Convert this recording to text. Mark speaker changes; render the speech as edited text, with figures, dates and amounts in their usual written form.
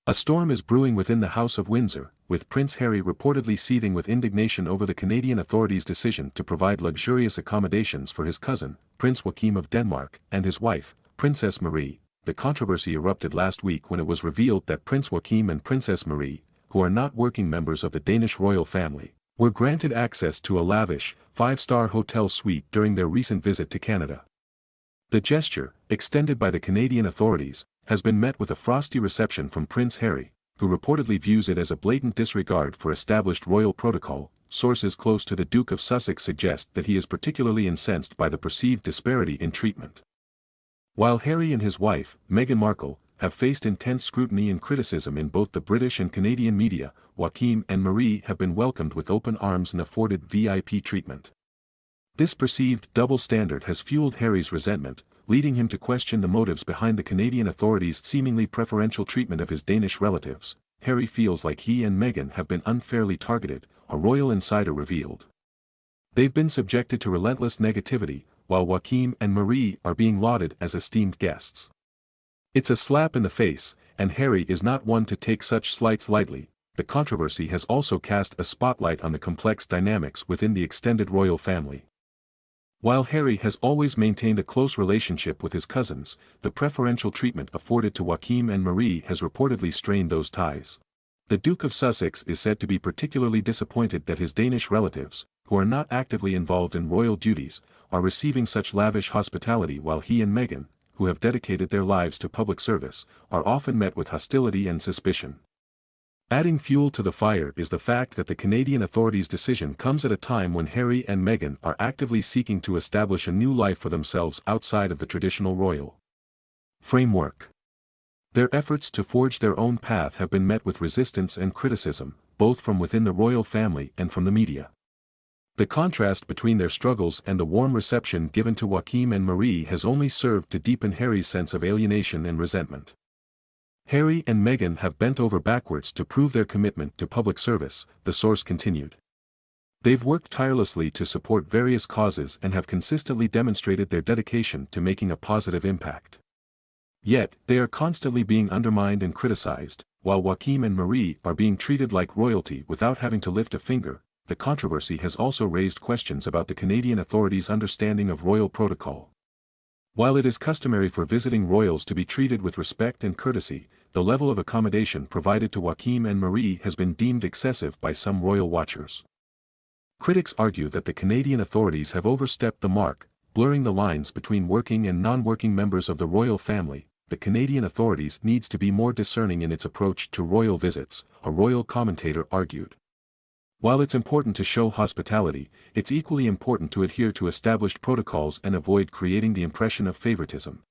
Speaker 1: A storm is brewing within the House of Windsor, with Prince Harry reportedly seething with indignation over the Canadian authorities' decision to provide luxurious accommodations for his cousin, Prince Joachim of Denmark, and his wife, Princess Marie. The controversy erupted last week when it was revealed that Prince Joachim and Princess Marie, who are not working members of the Danish royal family, were granted access to a lavish, five-star hotel suite during their recent visit to Canada. The gesture, extended by the Canadian authorities, has been met with a frosty reception from Prince Harry, who reportedly views it as a blatant disregard for established royal protocol. Sources close to the Duke of Sussex suggest that he is particularly incensed by the perceived disparity in treatment. While Harry and his wife, Meghan Markle, have faced intense scrutiny and criticism in both the British and Canadian media, Joachim and Marie have been welcomed with open arms and afforded VIP treatment. This perceived double standard has fueled Harry's resentment, leading him to question the motives behind the Canadian authorities' seemingly preferential treatment of his Danish relatives. Harry feels like he and Meghan have been unfairly targeted, a royal insider revealed. They've been subjected to relentless negativity, while Joachim and Marie are being lauded as esteemed guests. It's a slap in the face, and Harry is not one to take such slights lightly. The controversy has also cast a spotlight on the complex dynamics within the extended royal family. While Harry has always maintained a close relationship with his cousins, the preferential treatment afforded to Joachim and Marie has reportedly strained those ties. The Duke of Sussex is said to be particularly disappointed that his Danish relatives, who are not actively involved in royal duties, are receiving such lavish hospitality, while he and Meghan, who have dedicated their lives to public service, are often met with hostility and suspicion. Adding fuel to the fire is the fact that the Canadian authorities' decision comes at a time when Harry and Meghan are actively seeking to establish a new life for themselves outside of the traditional royal framework. Their efforts to forge their own path have been met with resistance and criticism, both from within the royal family and from the media. The contrast between their struggles and the warm reception given to Joachim and Marie has only served to deepen Harry's sense of alienation and resentment. Harry and Meghan have bent over backwards to prove their commitment to public service, the source continued. They've worked tirelessly to support various causes and have consistently demonstrated their dedication to making a positive impact. Yet, they are constantly being undermined and criticized, while Joachim and Marie are being treated like royalty without having to lift a finger. The controversy has also raised questions about the Canadian authorities' understanding of royal protocol. While it is customary for visiting royals to be treated with respect and courtesy, the level of accommodation provided to Joachim and Marie has been deemed excessive by some royal watchers. Critics argue that the Canadian authorities have overstepped the mark, blurring the lines between working and non-working members of the royal family. The Canadian authorities needs to be more discerning in its approach to royal visits, a royal commentator argued. While it's important to show hospitality, it's equally important to adhere to established protocols and avoid creating the impression of favoritism.